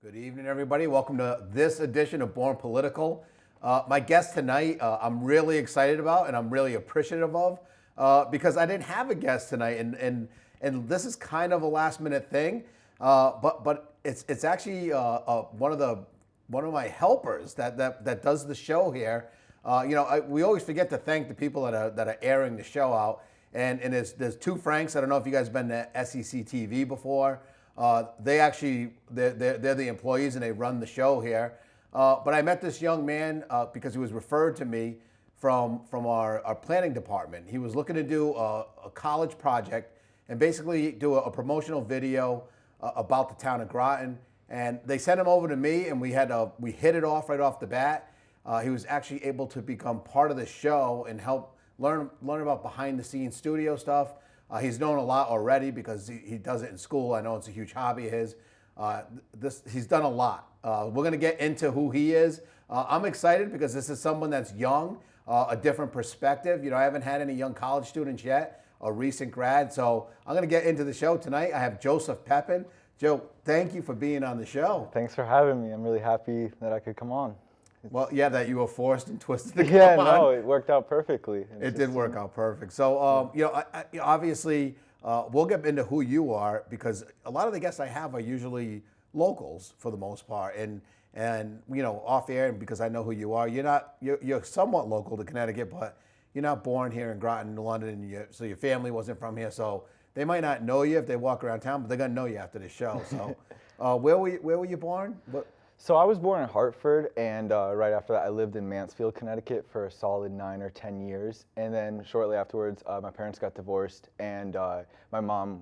Good evening, everybody. Welcome to this edition of Born Political. My guest tonight, I'm really excited about and I'm really appreciative of because I didn't have a guest tonight, and this is kind of a last minute thing, but it's actually one of my helpers that does the show here. We always forget to thank the people that are airing the show out, and there's two Franks. I don't know if you guys have been to SEC TV before. They're the employees and they run the show here. But I met this young man because he was referred to me from our planning department. He was looking to do a college project and basically do a promotional video about the town of Groton. And they sent him over to me, and we hit it off right off the bat. He was actually able to become part of the show and help learn about behind the scenes studio stuff. He's known a lot already because he does it in school. I know it's a huge hobby of his. He's done a lot. We're going to get into who he is. I'm excited because this is someone that's young, a different perspective. I haven't had any young college students yet, a recent grad. So I'm going to get into the show tonight. I have Joseph Pepin. Joe, thank you for being on the show. Thanks for having me. I'm really happy that I could come on. Well, yeah, that you were forced and twisted to come on. No, it worked out perfectly. It did work out perfect. So, obviously, we'll get into who you are because a lot of the guests I have are usually locals for the most part, and off air, and because I know who you are, you're somewhat local to Connecticut, but you're not born here in Groton, London, and so your family wasn't from here, so they might not know you if they walk around town, but they're gonna know you after the show. So, where were you born? So I was born in Hartford, and right after that I lived in Mansfield, Connecticut for a solid 9 or 10 years. And then shortly afterwards, my parents got divorced, and my mom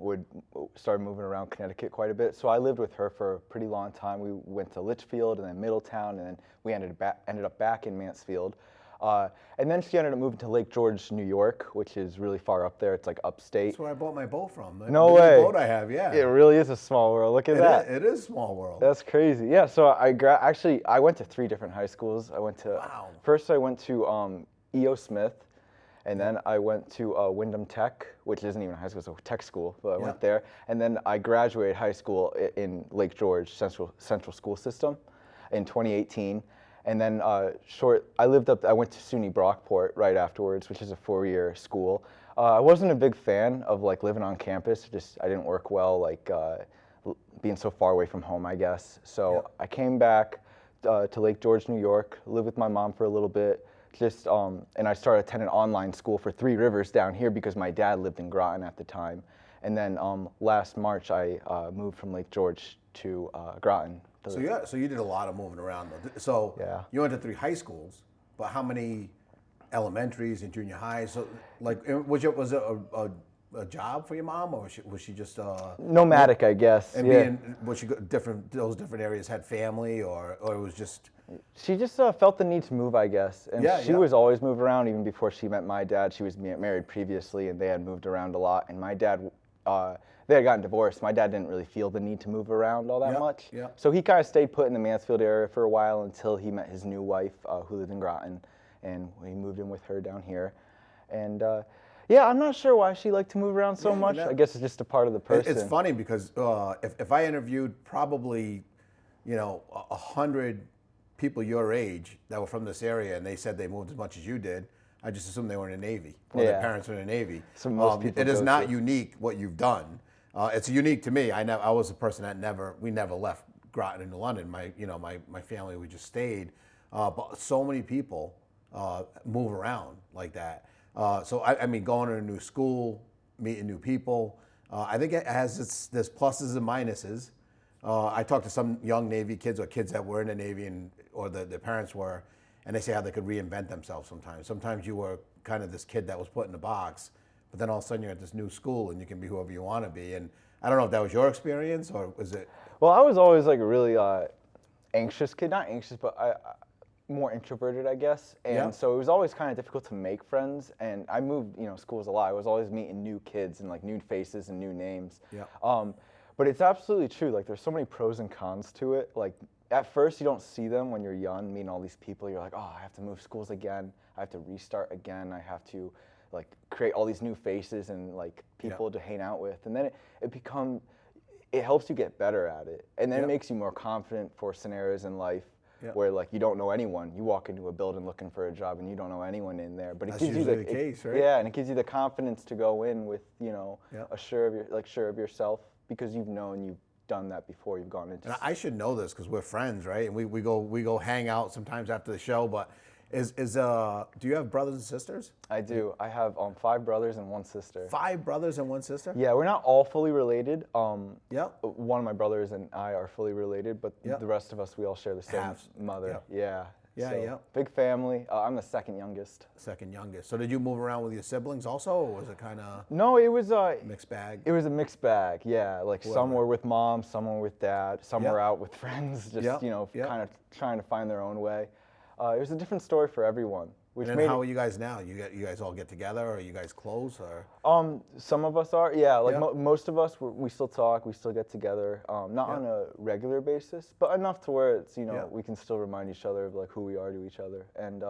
started moving around Connecticut quite a bit. So I lived with her for a pretty long time. We went to Litchfield and then Middletown, and then we ended up back in Mansfield. And then she ended up moving to Lake George, New York, which is really far up there. It's like upstate. That's where I bought my boat from. No way. The boat I have, yeah. It really is a small world. Look at that. It is a small world. That's crazy. Yeah. So I went to 3 different high schools. First I went to E.O. Smith, and then I went to Wyndham Tech, which isn't even a high school, it's a tech school. But I went there, and then I graduated high school in Lake George Central School System in 2018. And then I went to SUNY Brockport right afterwards, which is a 4-year school. I wasn't a big fan of living on campus. I didn't work well, being so far away from home, I guess. So I came back to Lake George, New York, lived with my mom for a little bit, and I started attending online school for Three Rivers down here because my dad lived in Groton at the time. And then last March, I moved from Lake George to Groton. So you did a lot of moving around, though. So you went to 3 high schools, but how many elementaries and junior highs? So was it a job for your mom, or was she just nomadic, I guess? And was she those different areas had family, or it was just? She just felt the need to move, I guess. And she was always moved around even before she met my dad. She was married previously, and they had moved around a lot. And my dad, they had gotten divorced. My dad didn't really feel the need to move around all that much. Yeah. So he kind of stayed put in the Mansfield area for a while until he met his new wife, who lived in Groton, and we moved in with her down here. And I'm not sure why she liked to move around so much. I guess it's just a part of the person. It's funny because if I interviewed probably, 100 people your age that were from this area and they said they moved as much as you did, I just assumed they were in the Navy, or their parents were in the Navy. So most people it is not unique what you've done. It's unique to me. I was a person that we never left Groton into London. My family, we just stayed. But so many people move around like that. So I mean, going to a new school, meeting new people. I think it has there's pluses and minuses. I talked to some young Navy kids or kids that were in the Navy or their parents were, and they say how they could reinvent themselves sometimes. Sometimes you were kind of this kid that was put in a box, but then all of a sudden you're at this new school and you can be whoever you want to be. And I don't know if that was your experience or was it? Well, I was always a really anxious kid. Not anxious, but more introverted, I guess. And so it was always kind of difficult to make friends. And I moved, schools a lot. I was always meeting new kids and new faces and new names. Yeah. But it's absolutely true. There's so many pros and cons to it. At first, you don't see them when you're young, meeting all these people. You're like, oh, I have to move schools again. I have to restart again. I have to create all these new faces and people to hang out with. And then it becomes, it helps you get better at it, and then Yep. it makes you more confident for scenarios in life Yep. where like you don't know anyone. You walk into a building looking for a job and you don't know anyone in there, but it That's gives you usually the case, right? yeah, and it gives you the confidence to go in with Yep. sure of yourself because you've done that before. You've gone into And I should know this because we're friends, right? And we go hang out sometimes after the show. But do you have brothers and sisters? I do. I have 5 brothers and 1 sister. 5 brothers and 1 sister? Yeah, we're not all fully related. Yep. One of my brothers and I are fully related, but Yep. the rest of us, we all share the same Halves. mother. Yep. Yeah. Yeah, So, yep. big family. I'm the second youngest. Second youngest. So did you move around with your siblings also, or was it kind of No, it was mixed bag? It was a mixed bag. Yeah, like some were with mom, some were with dad, some Yep. were out with friends, just Yep. Yep. kind of trying to find their own way. It was a different story for everyone. Which And made then how are you guys now? You guys all get together, or are you guys close, or? Some of us are, yeah. Like Yep. most of us, we still talk, we still get together, not on a regular basis, but enough to where it's Yep. we can still remind each other of like who we are to each other. And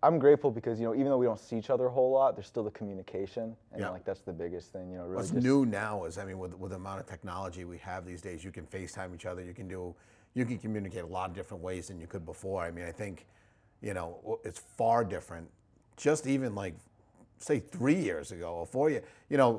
I'm grateful because even though we don't see each other a whole lot, there's still the communication, and Yep. like that's the biggest thing. Really What's just, new now is, I mean, with the amount of technology we have these days, you can FaceTime each other. You can communicate a lot of different ways than you could before. I mean, I think, it's far different. Just even like, say 3 years ago or 4 years,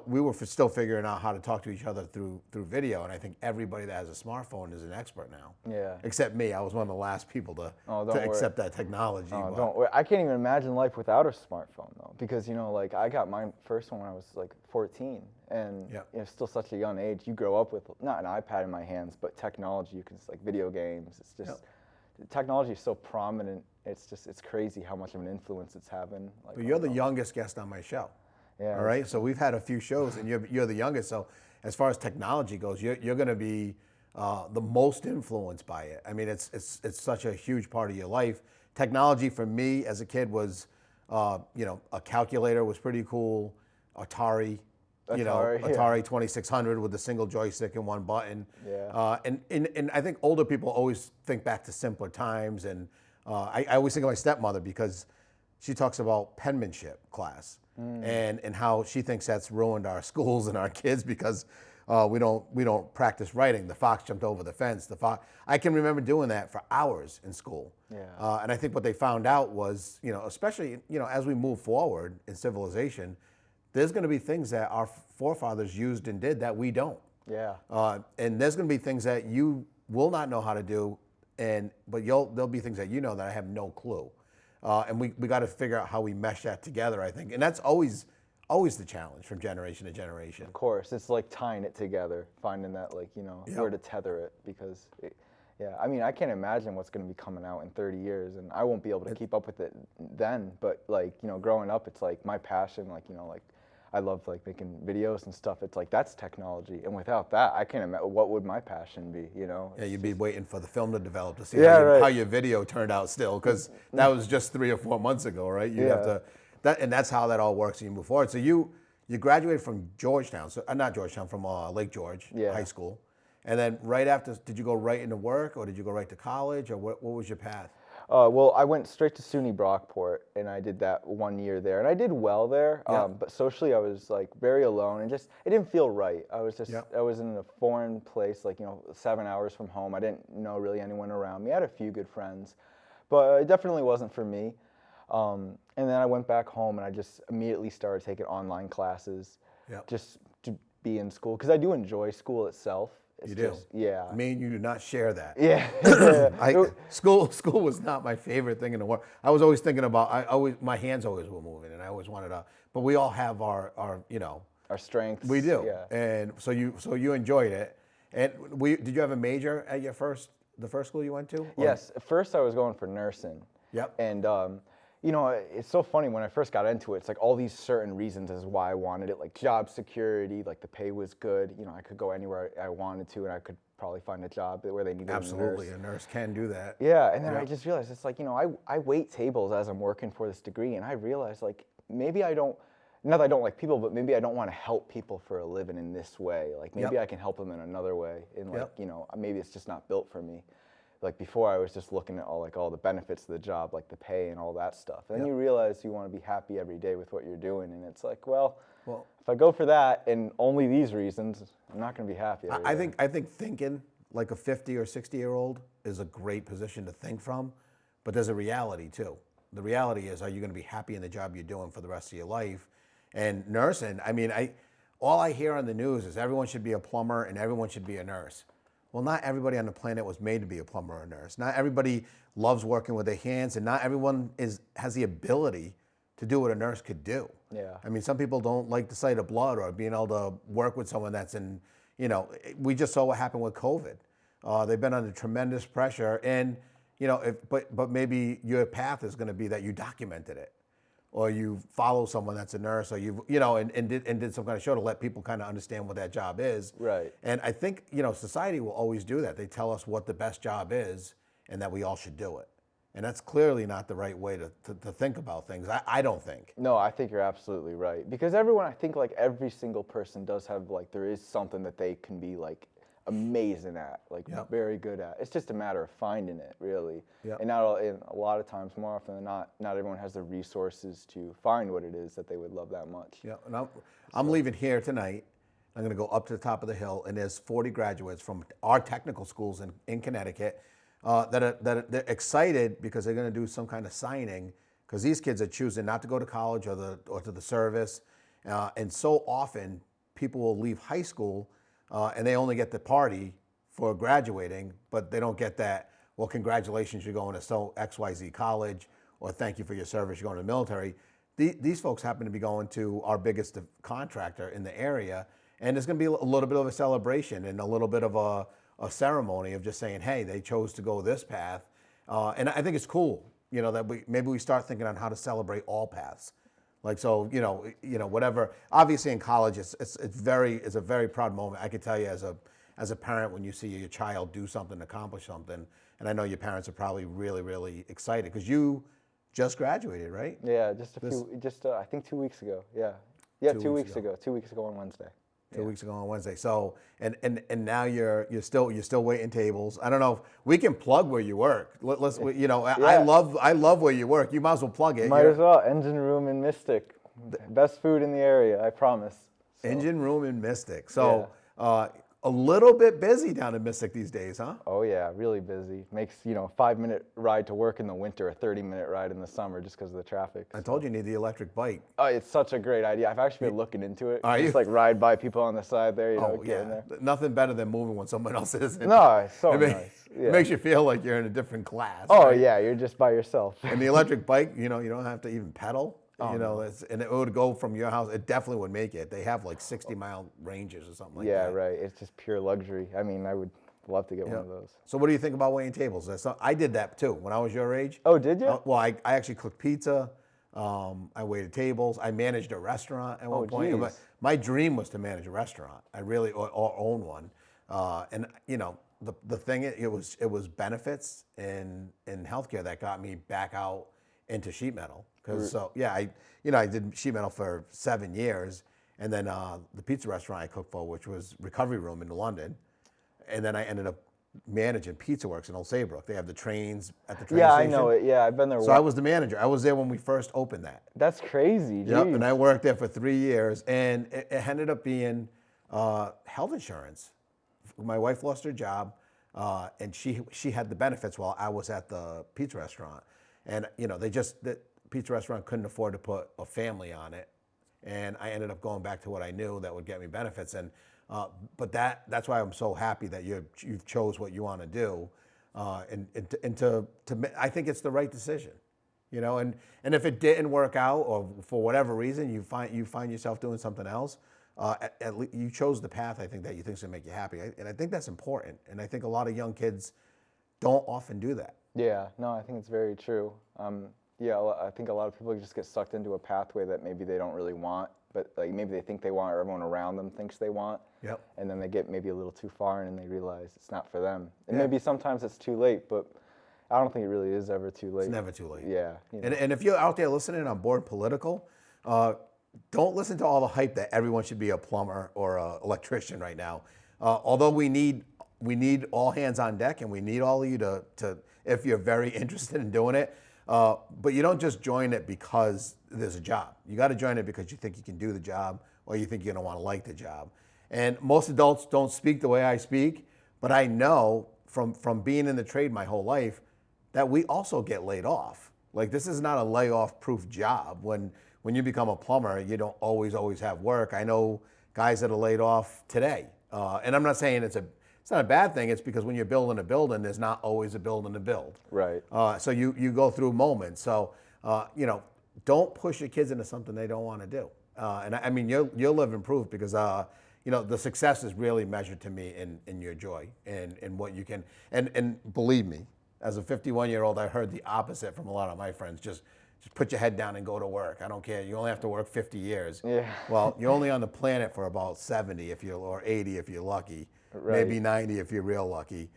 we were still figuring out how to talk to each other through video. And I think everybody that has a smartphone is an expert now. Yeah. Except me. I was one of the last people to don't worry. accept that technology. Oh, but- don't worry. I can't even imagine life without a smartphone though, because like I got my first one when I was like 14, and Yep. it's still such a young age. You grow up with not an iPad in my hands, but technology. You can like video games. It's just technology is so prominent. It's crazy how much of an influence it's having. Like, But you're the youngest guest on my show. Yeah. All right. So we've had a few shows, and you're the youngest. So as far as technology goes, you're going to be the most influenced by it. I mean, it's such a huge part of your life. Technology for me as a kid was, a calculator was pretty cool. Atari. Atari 2600 with a single joystick and one button. Yeah. And I think older people always think back to simpler times. And I always think of my stepmother because she talks about penmanship class and how she thinks that's ruined our schools and our kids because we don't practice writing. The fox jumped over the fence. I can remember doing that for hours in school. Yeah. And I think what they found out was, especially as we move forward in civilization, there's going to be things that our forefathers used and did that we don't. Yeah. And there's going to be things that you will not know how to do, but there'll be things that that I have no clue. And we got to figure out how we mesh that together, I think. And that's always the challenge from generation to generation. Of course, it's like tying it together, finding that where to tether it because. I mean, I can't imagine what's going to be coming out in 30 years, and I won't be able to keep up with it then. But growing up, it's like my passion. I love making videos and stuff. It's like that's technology, and without that, I can't imagine what would my passion be. Yeah, you'd be waiting for the film to develop to see Yeah, how your video turned out still, because that was just 3 or 4 months ago, right? You have to and that's how that all works. And you move forward. So you graduated from Georgetown, so not Georgetown, from Lake George High School, and then right after, did you go right into work, or did you go right to college, or what was your path? Well, I went straight to SUNY Brockport, and I did that 1 year there, and I did well there. But socially, I was very alone, and it didn't feel right. I was in a foreign place, 7 hours from home. I didn't know really anyone around me. I had a few good friends, but it definitely wasn't for me. And then I went back home, and I just immediately started taking online classes, just to be in school, because I do enjoy school itself. You do? Yeah. Me and you do not share that. Yeah. School was not my favorite thing in the world. I was always thinking about, my hands always were moving, and I always wanted to, but we all have our our strengths. We do. Yeah. And so you enjoyed it. And did you have a major at the first school you went to? Or? Yes. At first I was going for nursing. Yep. And it's so funny when I first got into it, it's like all these certain reasons as why I wanted it, like job security, like the pay was good, I could go anywhere I wanted to, and I could probably find a job where they needed Absolutely, a nurse. a nurse can do that. Yeah, and then I just realized it's like, I wait tables as I'm working for this degree, and I realized maybe I don't, not that I don't like people, but maybe I don't want to help people for a living in this way. Maybe I can help them in another way, and maybe it's just not built for me. like before I was just looking at all the benefits of the job, like the pay and all that stuff. And then you realize you want to be happy every day with what you're doing, and it's like, well, if I go for that and only these reasons, I'm not going to be happy every day. I think thinking like a 50 or 60-year-old is a great position to think from, but there's a reality too. The reality is, are you going to be happy in the job you're doing for the rest of your life? And nursing, I mean, all I hear on the news is everyone should be a plumber and everyone should be a nurse. Well, not everybody on the planet was made to be a plumber or a nurse. Not everybody loves working with their hands, and not everyone has the ability to do what a nurse could do. Yeah. I mean, some people don't like the sight of blood or being able to work with someone that's in, we just saw what happened with COVID. They've been under tremendous pressure, and, but maybe your path is going to be that you documented it, or you follow someone that's a nurse, or and did some kind of show to let people kind of understand what that job is. Right. And I think, society will always do that. They tell us what the best job is and that we all should do it. And that's clearly not the right way to think about things. I don't think. No, I think you're absolutely right. Because everyone, I think like every single person does have there is something that they can be amazing at, very good at. It's just a matter of finding it, really. Yep. And a lot of times, more often than not everyone has the resources to find what it is that they would love that much. Yeah, and I'm leaving here tonight. I'm going to go up to the top of the hill, and there's 40 graduates from our technical schools in Connecticut that they're excited because they're going to do some kind of signing, because these kids are choosing not to go to college or to the service, and so often people will leave high school and they only get the party for graduating, but they don't get that, well, congratulations, you're going to XYZ college, or thank you for your service, you're going to the military. These folks happen to be going to our biggest contractor in the area, and there's going to be a little bit of a celebration and a little bit of a ceremony of just saying, hey, they chose to go this path. And I think it's cool, that maybe we start thinking on how to celebrate all paths. Whatever. Obviously, in college, it's a very proud moment. I can tell you as a parent, when you see your child do something, accomplish something, and I know your parents are probably really, really excited because you just graduated, right? Yeah, I think 2 weeks ago. Yeah, 2 weeks ago. 2 weeks ago on Wednesday. 2 weeks ago on Wednesday. So and now you're still waiting tables. I don't know if we can plug where you work. I love where you work. You might as well plug it. Might as well. Engine Room in Mystic. Best food in the area, I promise. So. Engine Room in Mystic. So a little bit busy down in Mystic these days, huh? Oh yeah, really busy. Makes, a 5-minute ride to work in the winter, a 30-minute ride in the summer just because of the traffic. I told you need the electric bike. Oh, it's such a great idea. I've actually been looking into it. Just ride by people on the side there, get in there. Nothing better than moving when someone else isn't. No, it's so nice. It makes you feel like you're in a different class. Oh right? Yeah, you're just by yourself. And the electric bike, you don't have to even pedal. No. And it would go from your house. It definitely would make it. They have 60-mile ranges or something like that. Yeah, right. It's just pure luxury. I mean, I would love to get one of those. So what do you think about waiting tables? I did that too when I was your age. Oh, did you? I actually cooked pizza. I waited tables. I managed a restaurant at one point. Geez. My dream was to manage a restaurant. I really or own one. And the thing it was benefits in healthcare that got me back out into sheet metal. Because I did sheet metal for 7 years, and then the pizza restaurant I cooked for, which was Recovery Room in London, and then I ended up managing Pizza Works in Old Saybrook. They have the trains at the train station. Yeah, I know it. Yeah, I've been there. So I was the manager. I was there when we first opened that. That's crazy. Geez. Yep, and I worked there for 3 years, and it ended up being health insurance. My wife lost her job, and she had the benefits while I was at the pizza restaurant, and the pizza restaurant couldn't afford to put a family on it, and I ended up going back to what I knew that would get me benefits. And but that's why I'm so happy that you've chose what you want to do, and I think it's the right decision, And if it didn't work out, or for whatever reason you find yourself doing something else, at least you chose the path I think that you think is gonna make you happy, and I think that's important. And I think a lot of young kids don't often do that. Yeah, no, I think it's very true. I think a lot of people just get sucked into a pathway that maybe they don't really want, but maybe they think they want, or everyone around them thinks they want. Yep. And then they get maybe a little too far and they realize it's not for them. And maybe sometimes it's too late, but I don't think it really is ever too late. It's never too late. Yeah. And if you're out there listening on Board Political, don't listen to all the hype that everyone should be a plumber or an electrician right now. Although we need we need all hands on deck, and we need all of you to if you're very interested in doing it. But you don't just join it because there's a job. You got to join it because you think you can do the job, or you think you're gonna want to like the job. And most adults don't speak the way I speak, but I know from being in the trade my whole life that we also get laid off. Like, this is not a layoff-proof job. When you become a plumber, you don't always have work. I know guys that are laid off today, and I'm not saying it's not a bad thing. It's because when you're building a building, there's not always a building to build. Right. So you go through moments. So don't push your kids into something they don't want to do. And I mean, you'll live in proof because the success is really measured to me in your joy and in what you can. And believe me, as a 51-year-old, I heard the opposite from a lot of my friends. Just put your head down and go to work. I don't care. You only have to work 50 years. Yeah. Well, you're only on the planet for about 70 or 80 if you're lucky. Right. Maybe 90 if you're real lucky.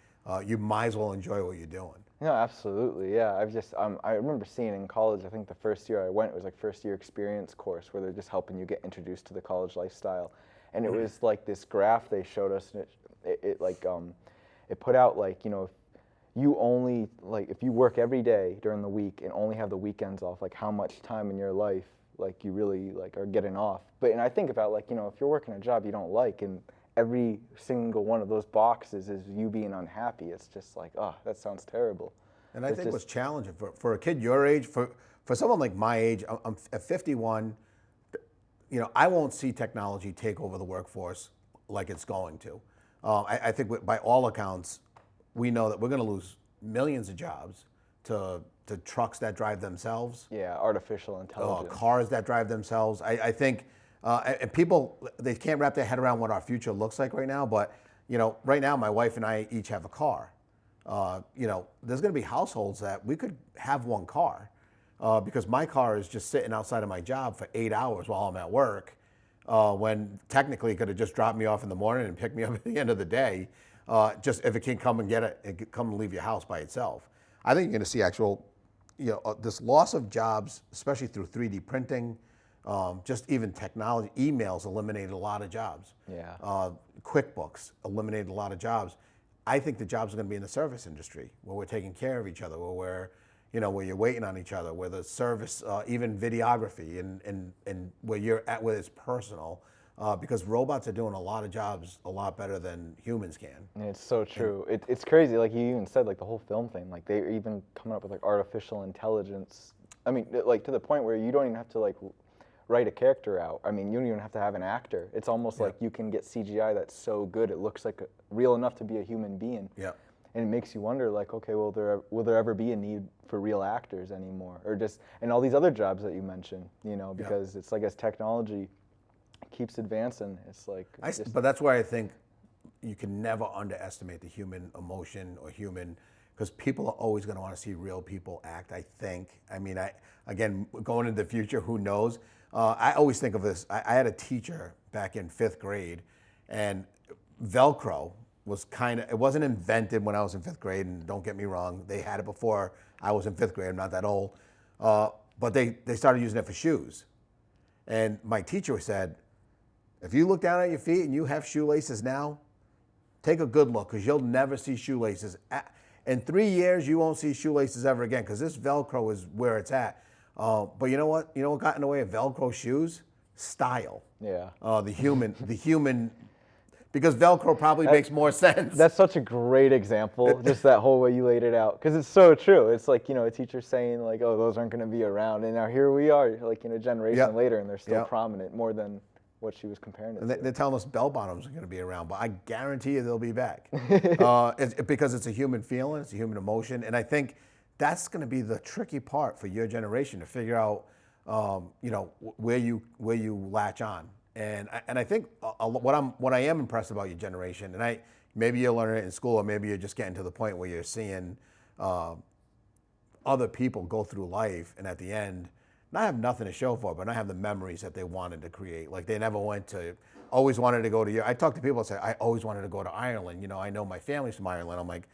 You might as well enjoy what you're doing. No, absolutely. Yeah, I remember seeing in college, I think the first year I went, it was like first year experience course where they're just helping you get introduced to the college lifestyle. And it was like this graph they showed us, and it put out like, if you only, like, if you work every day during the week and only have the weekends off, like how much time in your life, like, you really like are getting off. And I think about, like, if you're working a job you don't like and every single one of those boxes is you being unhappy, it's just like, oh, that sounds terrible. And I think what's challenging for a kid your age, for someone like my age, I'm at 51, I won't see technology take over the workforce like it's going to. I think by all accounts, we know that we're going to lose millions of jobs to trucks that drive themselves. Yeah, artificial intelligence. Cars that drive themselves. I think, and people, they can't wrap their head around what our future looks like right now, but, right now my wife and I each have a car. There's going to be households that we could have one car because my car is just sitting outside of my job for 8 hours while I'm at work, when technically it could have just dropped me off in the morning and picked me up at the end of the day, just if it can come and get it, and come and leave your house by itself. I think you're going to see actual, this loss of jobs, especially through 3D printing, just even technology. Emails eliminated a lot of jobs. Yeah. QuickBooks eliminated a lot of jobs. I think the jobs are going to be in the service industry, where we're taking care of each other, where where you're waiting on each other, where the service, even videography, and where you're at, where it's personal, because robots are doing a lot of jobs a lot better than humans can. And it's so true. It's crazy. Like you even said, like the whole film thing, like they're even coming up with like artificial intelligence. I mean, like to the point where you don't even have to like write a character out. I mean, you don't even have to have an actor. It's almost like you can get CGI that's so good it looks like real enough to be a human being. Yeah. And it makes you wonder, like, okay, will there ever be a need for real actors anymore, or just and all these other jobs that you mentioned, because it's like as technology keeps advancing, it's like. But that's why I think you can never underestimate the human emotion or human, because people are always going to want to see real people act. I think. I mean, again, going into the future, who knows? I always think of this. I had a teacher back in 5th grade, and Velcro was it wasn't invented when I was in 5th grade, and don't get me wrong, they had it before I was in 5th grade, I'm not that old, but they started using it for shoes. And my teacher said, if you look down at your feet and you have shoelaces now, take a good look, because you'll never see shoelaces. In 3 years, you won't see shoelaces ever again, because this Velcro is where it's at. But you know what? You know what got in the way of Velcro shoes? Style. Yeah. The human, because Velcro probably makes more sense. That's such a great example, just that whole way you laid it out, because it's so true. It's like, a teacher saying like, oh, those aren't going to be around, and now here we are, like a generation later, and they're still prominent more than what she was comparing it to. They're telling us bell bottoms are going to be around, but I guarantee you they'll be back. Because it's a human feeling, it's a human emotion, and I think that's going to be the tricky part for your generation, to figure out, where you latch on. And I think what I am impressed about your generation, and maybe you're learning it in school, or maybe you're just getting to the point where you're seeing other people go through life, and at the end, not have nothing to show for it, but not have the memories that they wanted to create. Like they never always wanted to go to Europe. I talk to people that say, I always wanted to go to Ireland. I know my family's from Ireland. I'm like,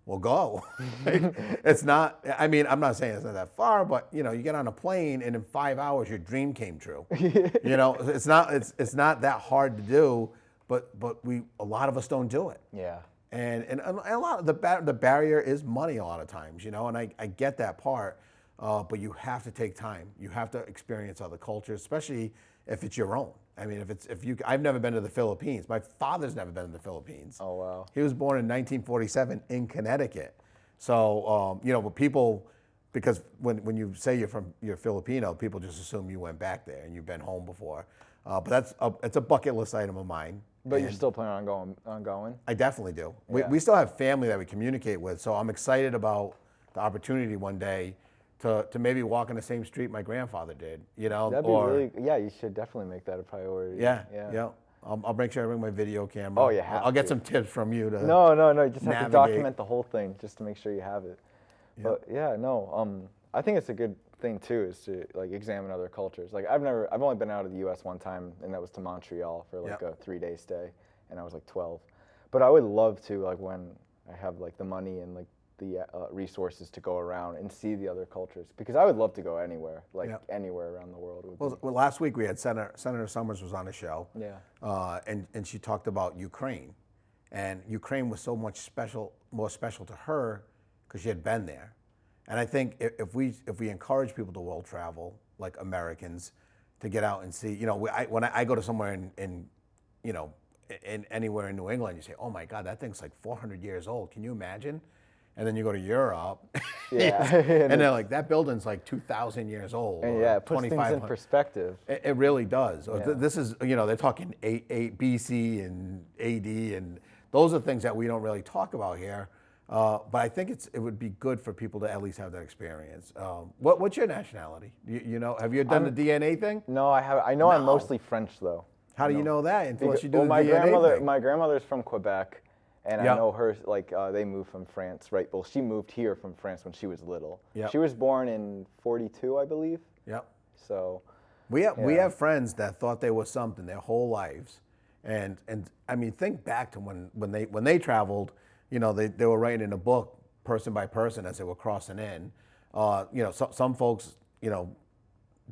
well, go. It's not, I mean, I'm not saying it's not that far, but you get on a plane and in 5 hours your dream came true. It's not that hard to do, but a lot of us don't do it. Yeah. And a lot of the barrier is money a lot of times, and I get that part, but you have to take time. You have to experience other cultures, especially if it's your own. I mean, I've never been to the Philippines. My father's never been to the Philippines. Oh, wow. He was born in 1947 in Connecticut. So, but people, because when you say you're Filipino, people just assume you went back there and you've been home before. But it's a bucket list item of mine. But you're still planning on going? I definitely do. Yeah. We still have family that we communicate with, so I'm excited about the opportunity one day to maybe walk in the same street my grandfather did, That'd be really, yeah, you should definitely make that a priority. Yeah. I'll make sure I bring my video camera. Oh, you I'll get some tips from you to No, you just have to navigate. document the whole thing just to make sure you have it. Yeah. But yeah, no, I think it's a good thing too, is to like examine other cultures. Like I've only been out of the U.S. one time, and that was to Montreal for like a 3-day stay, and I was like 12. But I would love to, like, when I have like the money and like the resources to go around and see the other cultures, because I would love to go anywhere, like anywhere around the world. Well, last week we had Senator Summers was on the show. Yeah. And she talked about Ukraine, and Ukraine was so much more special to her because she had been there. And I think if we encourage people to world travel, like Americans, to get out and see, when I go to somewhere in anywhere in New England, you say, oh my God, that thing's like 400 years old. Can you imagine? And then you go to Europe, and they're like, that building's like 2,000 years old. And yeah, it puts things in perspective. It really does. Yeah. This is, they're talking 8 BC and AD, and those are things that we don't really talk about here. But I think it would be good for people to at least have that experience. What's your nationality? Have you done the DNA thing? No, I haven't. I know I'm mostly French though. How do you know that? Unless you do the my DNA thing. My grandmother's from Quebec, and I know her. Like they moved from France, right? Well, she moved here from France when she was little. Yep. She was born in '42, I believe. Yep. So we have friends that thought they were something their whole lives, and I mean, think back to when they traveled. They were writing in a book person by person as they were crossing in. Some folks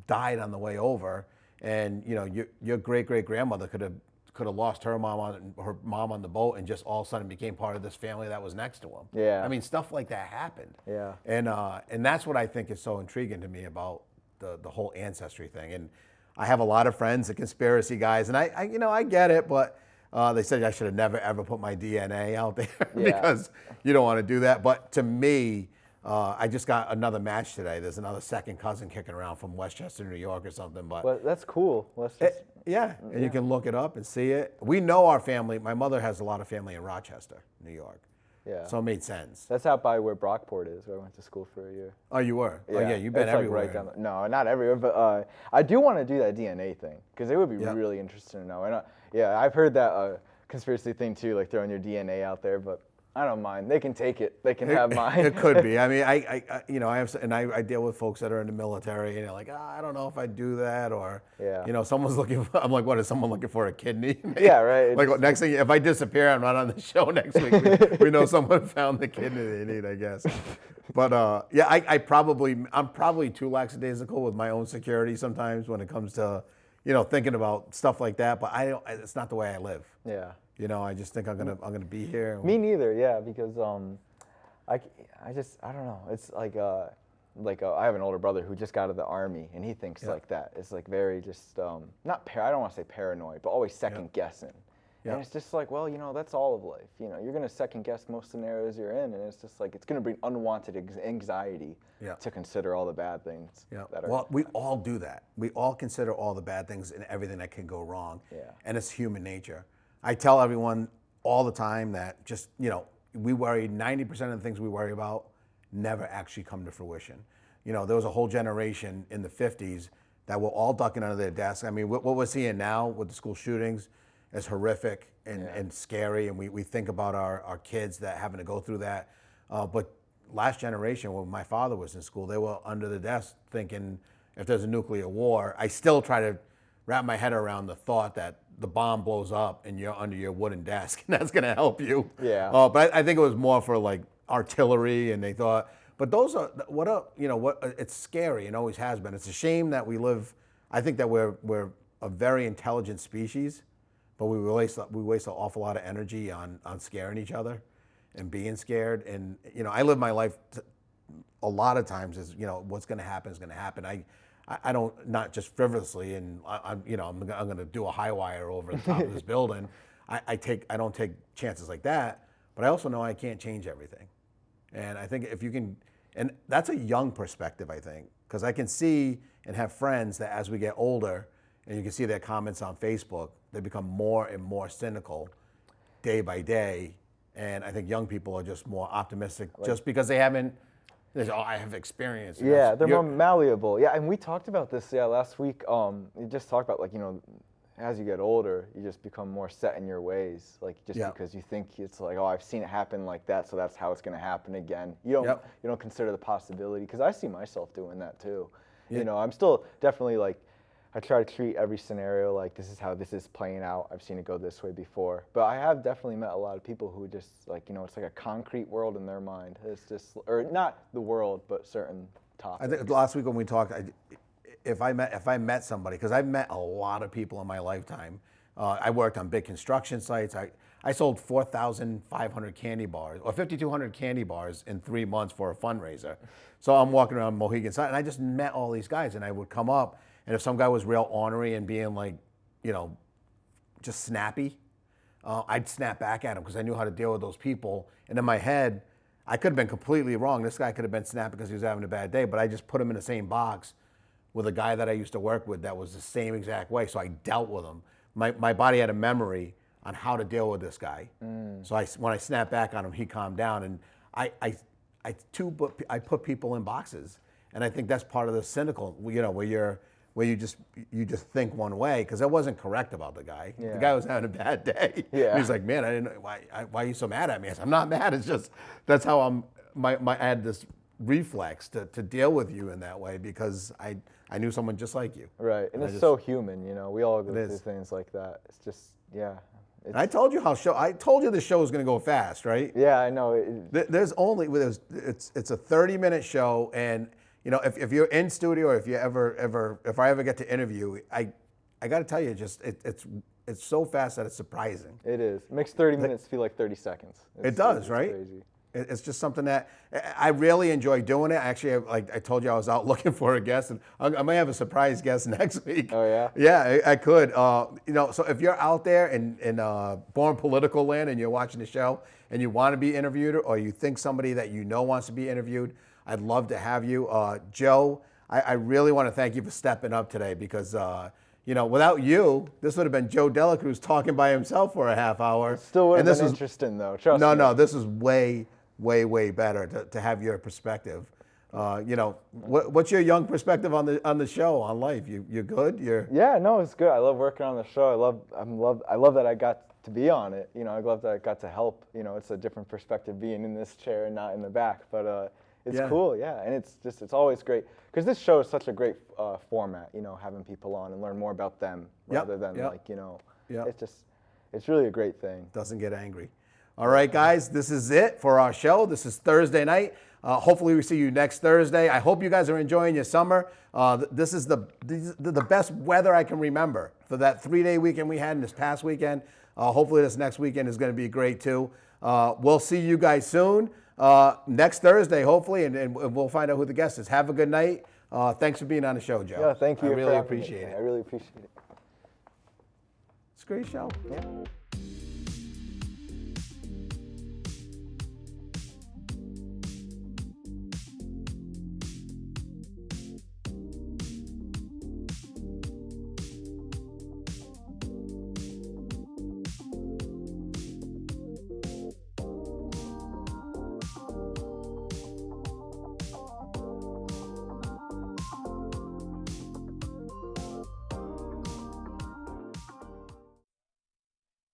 died on the way over, and your great grandmother could have lost her mom on the boat and just all of a sudden became part of this family that was next to them. Yeah. I mean, stuff like that happened. Yeah. And that's what I think is so intriguing to me about the whole ancestry thing. And I have a lot of friends, the conspiracy guys, and I get it, but they said I should have never ever put my DNA out there because you don't want to do that. But to me, I just got another match today. There's another second cousin kicking around from Westchester, New York or something. But that's cool. and you can look it up and see it. We know our family. My mother has a lot of family in Rochester, New York. Yeah. So it made sense. That's out by where Brockport is, where I went to school for a year. Oh, you were? Yeah. Oh, yeah, you've been everywhere. Like right down no, not everywhere, but I do want to do that DNA thing, because it would be really interesting to know. And I've heard that conspiracy thing too, like throwing your DNA out there, but I don't mind. They can take it. They can have mine. It could be. I mean, I deal with folks that are in the military, and they're like, I don't know if I'd do that, or someone's looking for, I'm like, what, is someone looking for a kidney? Yeah, right. Like next thing, if I disappear, I'm not on the show next week. We know someone found the kidney they need, I guess. But I'm probably too lackadaisical with my own security sometimes when it comes to, thinking about stuff like that. But it's not the way I live. Yeah. I just think I'm gonna be here. Me neither. Yeah, because I don't know. It's like I have an older brother who just got out of the Army, and he thinks like that. It's like very just I don't want to say paranoid, but always second guessing. And it's just like, well, that's all of life. You're gonna second guess most scenarios you're in, and it's just like it's gonna bring unwanted anxiety to consider all the bad things. That are. Well, we all do that. We all consider all the bad things and everything that can go wrong. And it's human nature. I tell everyone all the time that just, we worry, 90% of the things we worry about never actually come to fruition. There was a whole generation in the 50s that were all ducking under their desks. I mean, what we're seeing now with the school shootings is horrific and scary, and we think about our kids that having to go through that. But last generation, when my father was in school, they were under the desk thinking if there's a nuclear war. I still try to wrap my head around the thought that the bomb blows up and you're under your wooden desk, and that's going to help you. Yeah. But I think it was more for like artillery, and they thought. But those are it's scary and always has been. It's a shame that we live. I think that we're a very intelligent species, but we waste an awful lot of energy on scaring each other. and being scared. And, I live my life a lot of times is, what's going to happen is going to happen. I don't, not just frivolously, and I'm going to do a high wire over the top of this building. I don't take chances like that, but I also know I can't change everything. And I think if you can, and that's a young perspective, I think, because I can see and have friends that as we get older, and you can see their comments on Facebook, they become more and more cynical day by day. And I think young people are just more optimistic just because they haven't, I have experience. Yeah, they're more malleable. Yeah, and we talked about this last week. We just talked about as you get older, you just become more set in your ways. Because you think it's like, oh, I've seen it happen like that, so that's how it's going to happen again. You don't consider the possibility, because I see myself doing that too. Yeah. I'm still definitely I try to treat every scenario like this is how this is playing out. I've seen it go this way before. But I have definitely met a lot of people who just it's like a concrete world in their mind. It's just, or not the world, but certain topics. I think last week when we talked, if I met somebody, because I've met a lot of people in my lifetime. I worked on big construction sites. I sold 4,500 candy bars, or 5,200 candy bars in 3 months for a fundraiser. So I'm walking around Mohegan Sun, and I just met all these guys, and I would come up, and if some guy was real ornery and being just snappy, I'd snap back at him because I knew how to deal with those people. And in my head, I could have been completely wrong. This guy could have been snappy because he was having a bad day, but I just put him in the same box with a guy that I used to work with that was the same exact way. So I dealt with him. My body had a memory on how to deal with this guy. So when I snapped back on him, he calmed down. And I put people in boxes. And I think that's part of the cynical, where you just think one way, because I wasn't correct about the guy. Yeah. The guy was having a bad day. Yeah. He's like, man, I didn't know, why are you so mad at me? I said, I'm not mad. It's just that's how I had this reflex to deal with you in that way, because I knew someone just like you. Right, and it's so human, we all go through things like that. It's just, yeah. And I told you I told you the show was going to go fast, right? Yeah, I know. It's a 30-minute show, and if you're in studio, or if I ever get to interview, I got to tell you, it's so fast that it's surprising. It is. It makes 30 minutes feel like 30 seconds. It does, right? Crazy. It's just something that I really enjoy doing it. Actually, like I told you, I was out looking for a guest, and I may have a surprise guest next week. Oh yeah? Yeah, I could. So if you're out there in Born Political land and you're watching the show and you want to be interviewed, or you think somebody that wants to be interviewed, I'd love to have you. Joe, I really want to thank you for stepping up today, because without you, this would have been Joe Dela Cruz talking by himself for a half hour. It still would have been interesting, though. Trust me. No, this is way better to have your perspective. What's your young perspective on the show, on life? You're good? Yeah, no, it's good. I love working on the show. I love that I got to be on it. I love that I got to help. It's a different perspective being in this chair and not in the back. But it's cool, yeah. And it's always great, because this show is such a great format. Having people on and learn more about them rather than it's really a great thing. Doesn't get angry. All right, guys, this is it for our show. This is Thursday night. Hopefully we see you next Thursday. I hope you guys are enjoying your summer. This is the best weather I can remember for that 3-day weekend we had in this past weekend. Hopefully this next weekend is going to be great too. We'll see you guys soon. Next Thursday, hopefully, and we'll find out who the guest is. Have a good night. Thanks for being on the show, Joe. Yeah, thank you. I really appreciate it. I really appreciate it. It's a great show. Yeah.